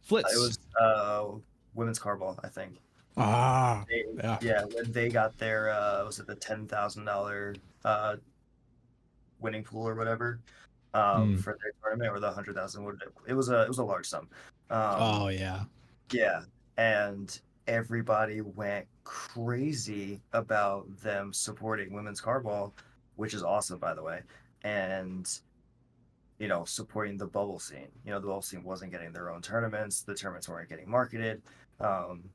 Flitz. was women's carball, I think. Ah, They, yeah. yeah, when they got their was it the $10,000 winning pool or whatever Mm. for their tournament, or the 100,000. It was a large sum. Oh Um, yeah. yeah, and everybody went crazy about them supporting women's carball, which is awesome, by the way, and supporting the bubble scene. The bubble scene wasn't getting their own tournaments. The tournaments weren't getting marketed. Um,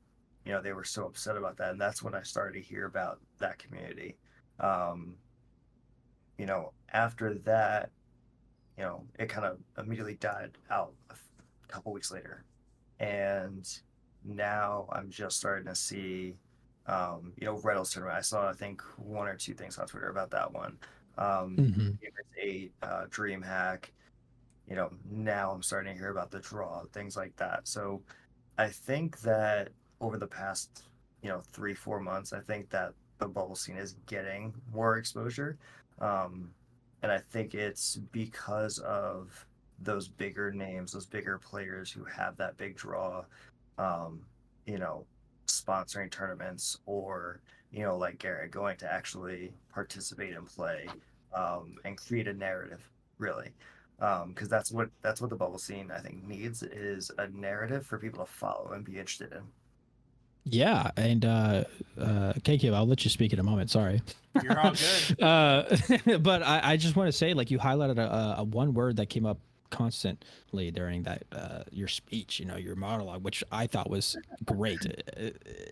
they were so upset about that, and that's when I started to hear about that community. Um, After that, it kind of immediately died out a couple weeks later. And now I'm just starting to see, Reynolds tournament. I saw, I think, one or two things on Twitter about that one. Hmm. Gamers 8, DreamHack. Now I'm starting to hear about the draw, things like that. So I think that over the past, 3, 4 months, I think that the bubble scene is getting more exposure. Um, and I think it's because of those bigger names, those bigger players who have that big draw, um, you know, sponsoring tournaments, or, like Garrett, going to actually participate and play, and create a narrative, really. Because that's what the bubble scene, I think, needs, is a narrative for people to follow and be interested in. Yeah, and KK, I'll let you speak in a moment. Sorry. You're all good. But I just want to say, like, you highlighted a one word that came up constantly during that your speech, your monologue, which I thought was great,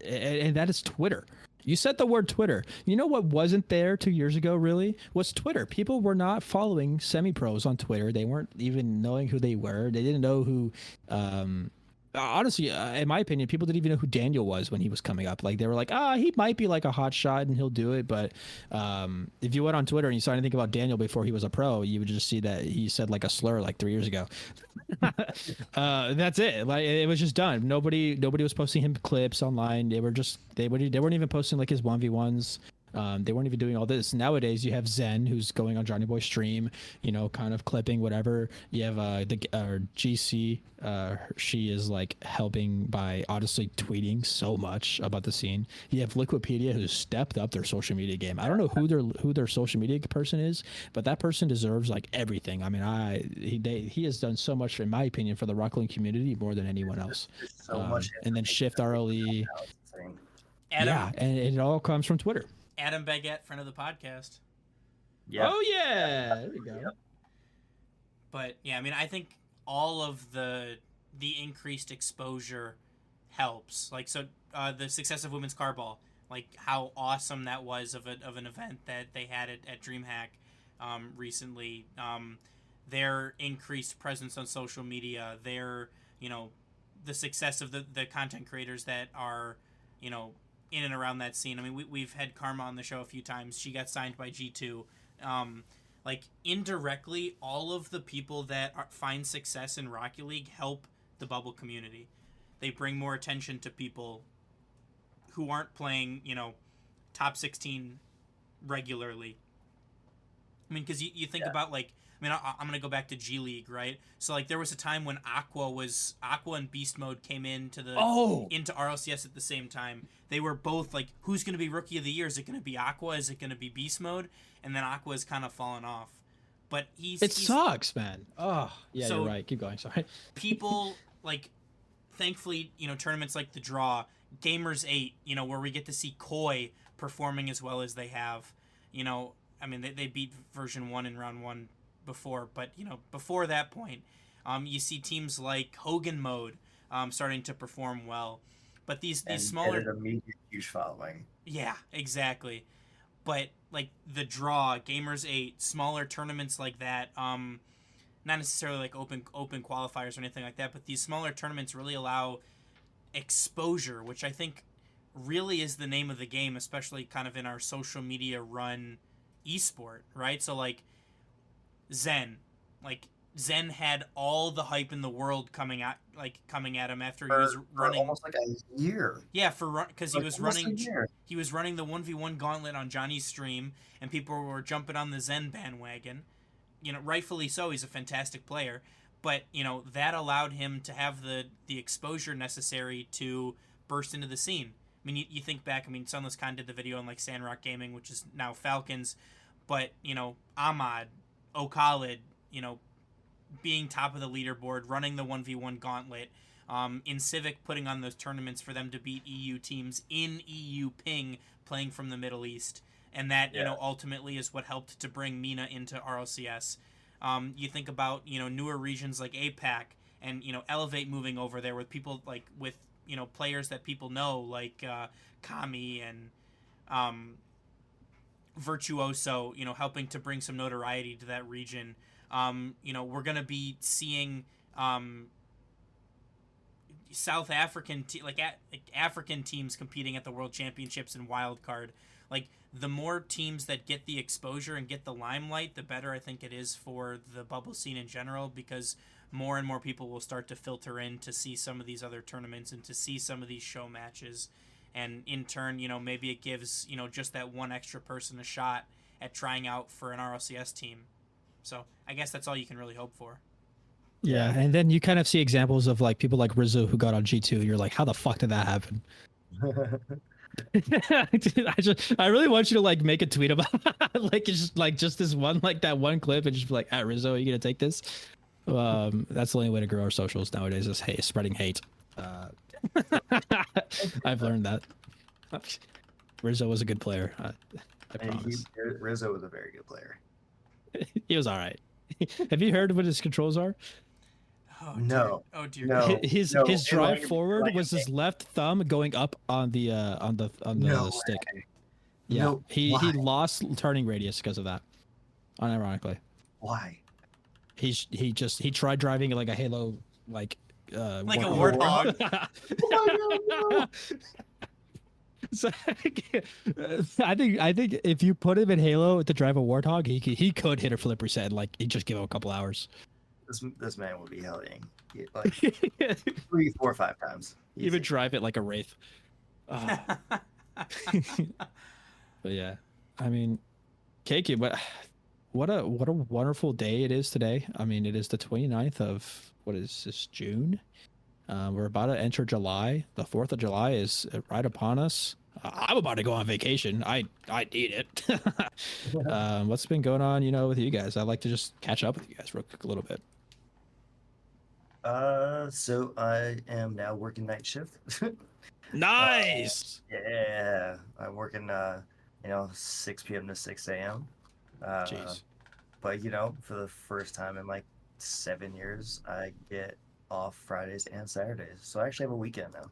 and that is Twitter. You said the word Twitter. You know what wasn't there 2 years ago, really? Was Twitter. People were not following semi-pros on Twitter. They weren't even knowing who they were. They didn't know who. Honestly, in my opinion, people didn't even know who Daniel was when he was coming up. Like, they were like, he might be like a hot shot and he'll do it. But if you went on Twitter and you saw anything about Daniel before he was a pro, you would just see that he said like a slur like 3 years ago. That's it. Like, it was just done. Nobody was posting him clips online. They weren't even posting like his 1v1s. They weren't even doing all this. Nowadays, you have Zen, who's going on Johnny Boy's stream, kind of clipping whatever. You have the GC. She is like helping by honestly tweeting so much about the scene. You have Liquipedia, who's stepped up their social media game. I don't know who their social media person is, but that person deserves like everything. I mean, he has done so much, in my opinion, for the Rocket League community, more than anyone else. There's so much And then Shift information RLE. now, it's insane. Adam, Yeah, and it all comes from Twitter. Adam Baguette, friend of the podcast. Yeah. Oh yeah, there we go. Yep. But yeah, I mean, I think all of the increased exposure helps. Like, so the success of women's carball, like how awesome that was of an event that they had at DreamHack recently. Their increased presence on social media, their the success of the content creators that are in and around that scene. I mean, we've had Karma on the show a few times. She got signed by G2. Like, indirectly, all of the people that find success in Rocket League help the bubble community. They bring more attention to people who aren't playing, top 16 regularly. I mean, because you think about, like, I mean, I'm going to go back to G League, right? So, like, there was a time when Aqua and Beast Mode came into RLCS at the same time. They were both, like, who's going to be Rookie of the Year? Is it going to be Aqua? Is it going to be Beast Mode? And then Aqua has kind of fallen off. But It sucks, man. Oh, yeah, So- you're right. Keep going. Sorry. people, like, thankfully, tournaments like the Draw, Gamers 8, where we get to see Koi performing as well as they have. I mean, they beat version 1 in round 1 before, but before that point, you see teams like Hogan Mode starting to perform well, but these And smaller, an immediate huge following. yeah, exactly. But like the Draw, Gamers 8, smaller tournaments like that, not necessarily like open qualifiers or anything like that, but these smaller tournaments really allow exposure, which I think really is the name of the game, especially kind of in our social media run esport, right? So like Zen. Like Zen had all the hype in the world coming at him after he For, was for running. almost like a year. Yeah, because he Like, was almost a running. year. He was running the 1v1 gauntlet on Johnny's stream, and people were jumping on the Zen bandwagon. You know, rightfully so. He's a fantastic player, but you know that allowed him to have the exposure necessary to burst into the scene. I mean, you think back. I mean, Sunless Khan did the video on like Sandrock Gaming, which is now Falcons, but you know, Ahmad, Khalid, you know, being top of the leaderboard, running the 1v1 gauntlet. In Civic, putting on those tournaments for them to beat EU teams in EU ping, playing from the Middle East. And that, you know, ultimately is what helped to bring Mina into RLCS. You think about, you know, newer regions like APAC and, you know, Elevate moving over there with people like, with, you know, players that people know like Kami and Virtuoso, you know, helping to bring some notoriety to that region. You know, we're going to be seeing South African African teams competing at the World Championships in wildcard. Like the more teams that get the exposure and get the limelight, the better I think it is for the bubble scene in general, because more and more people will start to filter in to see some of these other tournaments and to see some of these show matches, and in turn, you know, maybe it gives, you know, just that one extra person a shot at trying out for an RLCS team. So I guess that's all you can really hope for. Yeah, and then you kind of see examples of like people like Rizzo who got on G2. You're like, how the fuck did that happen? Dude, I really want you to like make a tweet about like just this one, like that one clip, and just be like, Rizzo, are you gonna take this? That's the only way to grow our socials nowadays, is spreading hate. I've learned that. Rizzo was a good player. I promise. Rizzo was a very good player. He was all right. Have you heard what his controls are? Oh, No. Dear. Oh dear. No. His drive forward was his left thumb going up on the stick. Way. Yeah, No, he why? lost turning radius because of that. Unironically, Why? he tried driving like a Halo like a warthog. No. So, I think if you put him in Halo to drive a warthog, he could hit a flip reset. Like he'd just give him a couple hours. This man would be helling like 3, 4, 5 times. He would Easy. drive it like a wraith. But yeah, I mean, Keiki, but what a wonderful day it is today. I mean, it is the 29th of what is this, June? We're about to enter July. The 4th of July is right upon us. I'm about to go on vacation. I need it. What's been going on, you know, with you guys? I'd like to just catch up with you guys real quick a little bit. So I am now working night shift. Nice. Yeah, I'm working 6 p.m. to 6 a.m. Jeez. But you know, for the first time in like 7 years, I get off Fridays and Saturdays. So I actually have a weekend now.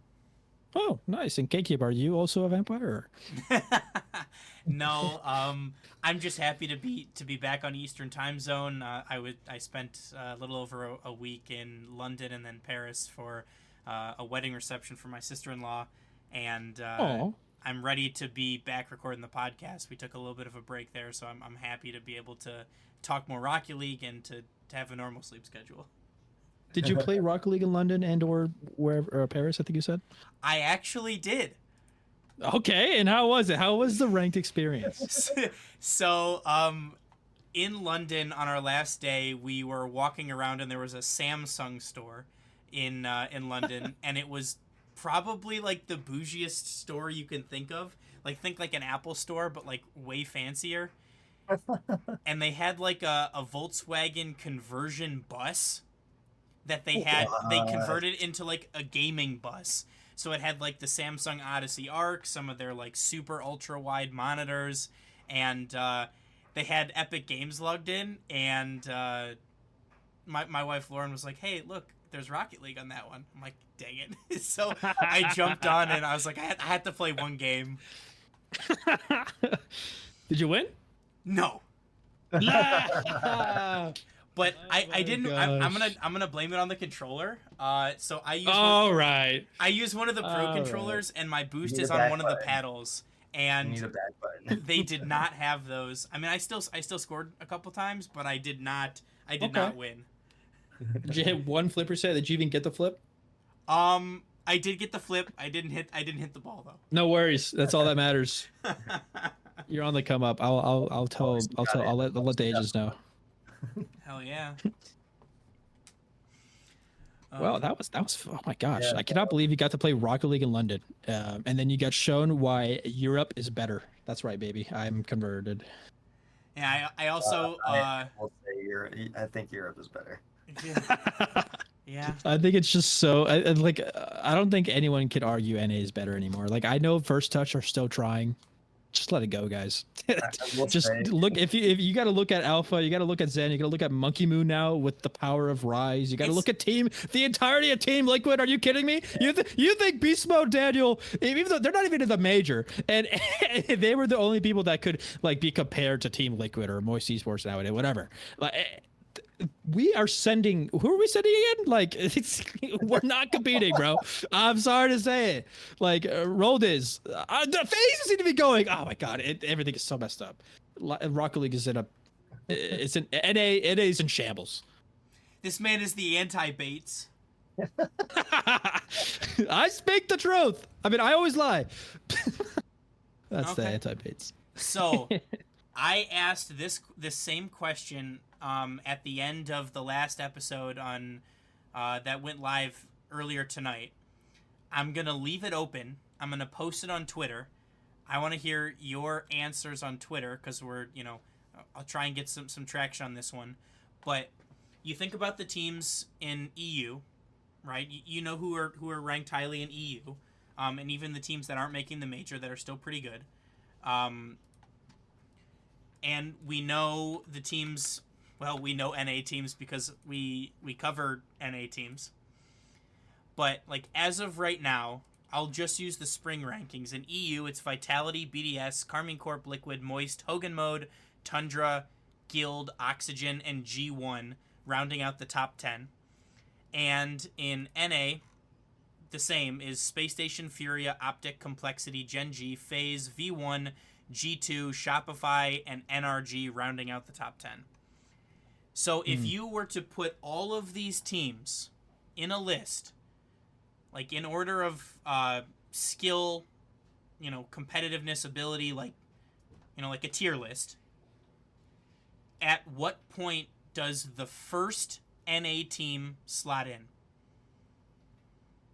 Oh, nice. And Keiki, are you also a vampire? No, I'm just happy to be back on Eastern Time Zone. I spent a little over a week in London and then Paris for a wedding reception for my sister-in-law, and I'm ready to be back recording the podcast. We took a little bit of a break there, so I'm happy to be able to talk more Rocket League and to have a normal sleep schedule. Did you play Rocket League in London and or wherever, Paris, I think you said? I actually did. Okay, and how was it? How was the ranked experience? So, in London on our last day, we were walking around and there was a Samsung store in London, and it was probably like the bougiest store you can think of. Like think like an Apple store, but like way fancier. And they had like a Volkswagen conversion bus that they converted into like a gaming bus. So it had like the Samsung Odyssey Arc, some of their like super ultra wide monitors, and they had Epic Games logged in, and my wife Lauren was like, "Hey, look, there's Rocket League on that one." I'm like, "Dang it." So I jumped on and I was like, I had to play one game. Did you win? No. But I didn't. I'm gonna blame it on the controller. So I use. Right. I use one of the pro controllers, and my boost is on one of the paddles, You and need a back button. they did not have those. I mean, I still scored a couple times, but I did not win. Did you hit one flip reset? Did you even get the flip? I did get the flip. I didn't hit the ball though. No worries. That's all that matters. You're on the come up. I'll let the agents know. Hell yeah. Well, that was oh my gosh. Yeah. I cannot believe you got to play Rocket League in London. And then you got shown why Europe is better. That's right, baby. I'm converted. Yeah, I also I will say I think Europe is better. yeah. I think it's just so I don't think anyone could argue NA is better anymore. Like I know First Touch are still trying. Just let it go, guys. Just look if you got to look at Alpha, you got to look at Zen, you got to look at Monkey Moon now with the power of Rise. You got to look at the entirety of Team Liquid. Are you kidding me? You think Beast Mode Daniel, even though they're not even in the major, and they were the only people that could like be compared to Team Liquid or Moist Esports nowadays, whatever. Like we are sending. Who are we sending again? Like we're not competing, bro. I'm sorry to say it. Like Roldiz, the phases seem to be going. Oh my god, everything is so messed up. Rocket League is it's an NA is in shambles. This man is the anti-Bates. I speak the truth. I mean, I always lie. That's the Okay. anti-Bates. So, I asked this same question at the end of the last episode on that went live earlier tonight. I'm gonna leave it open. I'm gonna post it on Twitter. I want to hear your answers on Twitter because I'll try and get some traction on this one. But you think about the teams in EU, right? You know who are ranked highly in EU, and even the teams that aren't making the major that are still pretty good. And we know the teams. Well, we know NA teams because we cover NA teams. But like as of right now, I'll just use the spring rankings. In EU, it's Vitality, BDS, Carmine Corp, Liquid, Moist, Hogan Mode, Tundra, Guild, Oxygen, and G1, rounding out the top 10. And in NA, the same is Space Station, Furia, Optic, Complexity, Gen G, FaZe, V1, G2, Shopify, and NRG, rounding out the top 10. So if you were to put all of these teams in a list, like in order of skill, competitiveness, ability, like a tier list, at what point does the first NA team slot in?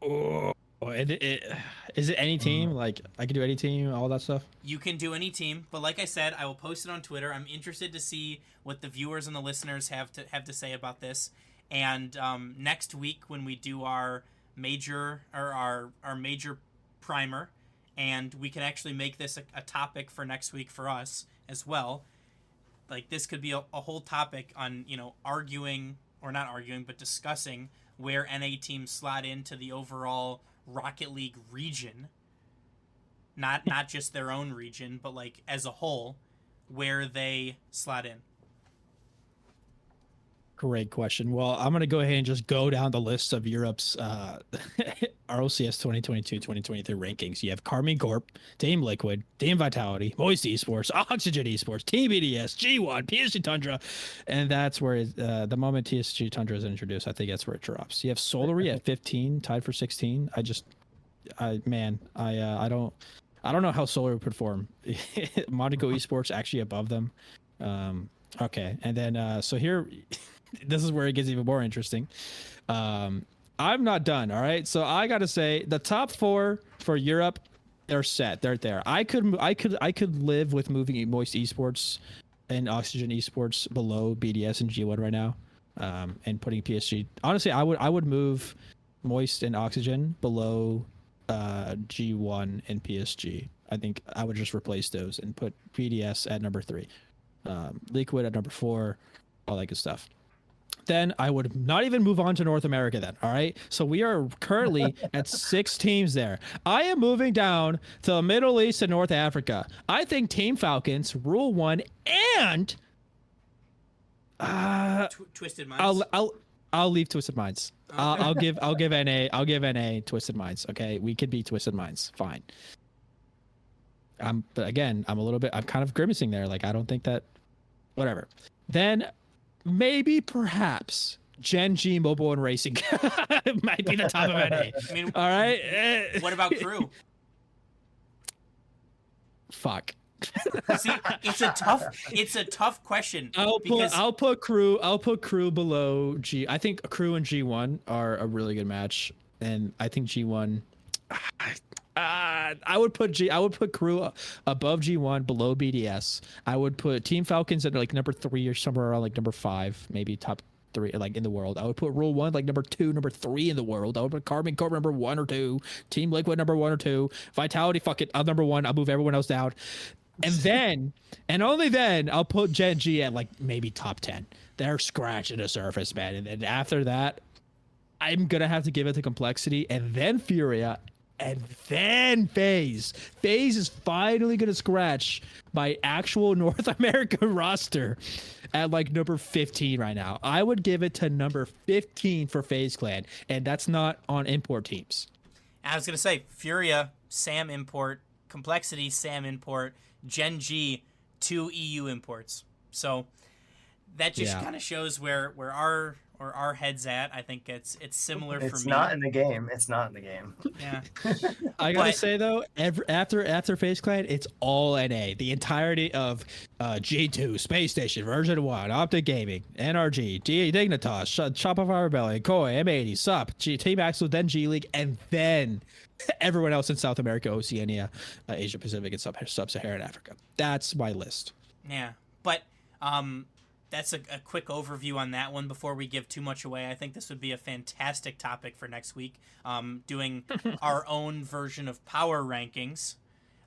Oh, is it any team? Like I could do any team, all that stuff. You can do any team, but like I said, I will post it on Twitter. I'm interested to see what the viewers and the listeners have to say about this. And next week when we do our major or our major primer, and we can actually make this a topic for next week for us as well. Like this could be a whole topic on arguing or not arguing, but discussing where NA teams slot into the overall Rocket League region, not just their own region, but like as a whole, where they slot in. Great question. Well, I'm going to go ahead and just go down the list of Europe's RLCS 2022-2023 rankings. You have Carmine Corp, Team Liquid, Team Vitality, Moist Esports, Oxygen Esports, Team BDS, G1, PSG Tundra, and that's where the moment PSG Tundra is introduced, I think that's where it drops. You have Solary at 15, tied for 16. I don't know how Solary would perform. Monaco Esports actually above them. Okay, and then so here. This is where it gets even more interesting. I'm not done. All right. So I got to say the top 4 for Europe, they're set. They're there. I could live with moving Moist Esports and Oxygen Esports below BDS and G1 right now. And putting PSG. Honestly, I would move Moist and Oxygen below G1 and PSG. I think I would just replace those and put BDS at number 3. Liquid at number 4, all that good stuff. Then I would not even move on to North America then, all right? So we are currently at 6 teams there. I am moving down to the Middle East and North Africa. I think Team Falcons, Rule 1, and... Twisted Minds? I'll leave Twisted Minds. I'll give NA Twisted Minds, okay? We could be Twisted Minds, fine. But again, I'm kind of grimacing there. Like, I don't think that, whatever. Then maybe perhaps Gen G Mobile and Racing might be the top of NA. I mean, All right. what about Crew? Fuck. See, it's a tough question. I'll put Crew below G. I think Crew and G1 are a really good match, and I think G1. I would put Crew above G1, below BDS. I would put Team Falcons at like number 3 or somewhere around like number 5, maybe top 3 like in the world. I would put Rule 1 like number 2, number 3 in the world. I would put Carbon Corp number 1 or 2, Team Liquid number 1 or 2, Vitality, fuck it, I'm number 1. I'll move everyone else down. And then, and only then, I'll put Gen G at like maybe top 10. They're scratching the surface, man. And then after that, I'm going to have to give it to Complexity, and then Furia, and then FaZe. FaZe is finally going to scratch my actual North American roster at like number 15 right now. I would give it to number 15 for FaZe Clan, and that's not on import teams. I was going to say, Furia, Sam import, Complexity, Sam import, Gen G, 2 EU imports. So that just kind of shows where our head's at. I think it's similar for me. It's not in the game. It's not in the game. Yeah. I gotta say though, after FaZe Clan, it's all NA. The entirety of G2, Space Station, Version 1, Optic Gaming, NRG, Dignitas, Shopify Rebellion, Koi, M80, SUP, Team Axel, then G League, and then everyone else in South America, Oceania, Asia Pacific, and Sub-Saharan Africa. That's my list. Yeah, but that's a quick overview on that one before we give too much away. I think this would be a fantastic topic for next week, doing our own version of power rankings,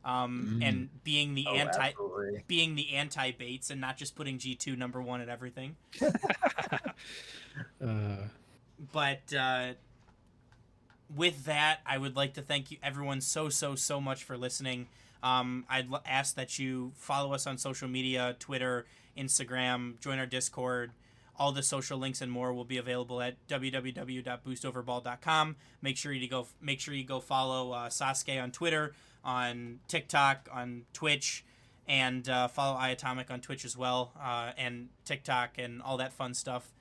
and being the anti-baits and not just putting G2 number 1 at everything. But with that, I would like to thank you everyone so much for listening. I'd ask that you follow us on social media, Twitter, Instagram, join our Discord. All the social links and more will be available at www.boostoverball.com. Make sure you go follow Sasuke on Twitter, on TikTok, on Twitch, and follow iAtomic on Twitch as well, and TikTok and all that fun stuff.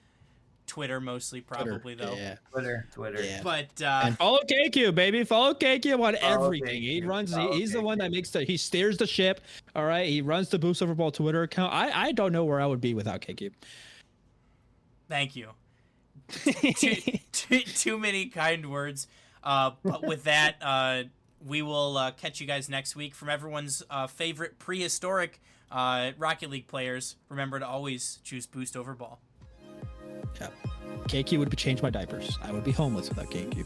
Twitter mostly, probably, though. Yeah. Twitter. Yeah. But and follow KQ, baby. Follow KQ on everything. KQ. He's the one that he steers the ship. All right. He runs the Boost Overball Twitter account. I don't know where I would be without KQ. Thank you. Too many kind words. But with that, we will catch you guys next week. From everyone's favorite prehistoric Rocket League players, remember to always choose Boost over Ball. Yeah. KQ would change my diapers. I would be homeless without KQ.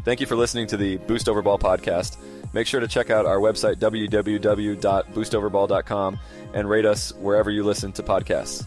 Thank you for listening to the Boost Overball podcast. Make sure to check out our website, www.boostoverball.com, and rate us wherever you listen to podcasts.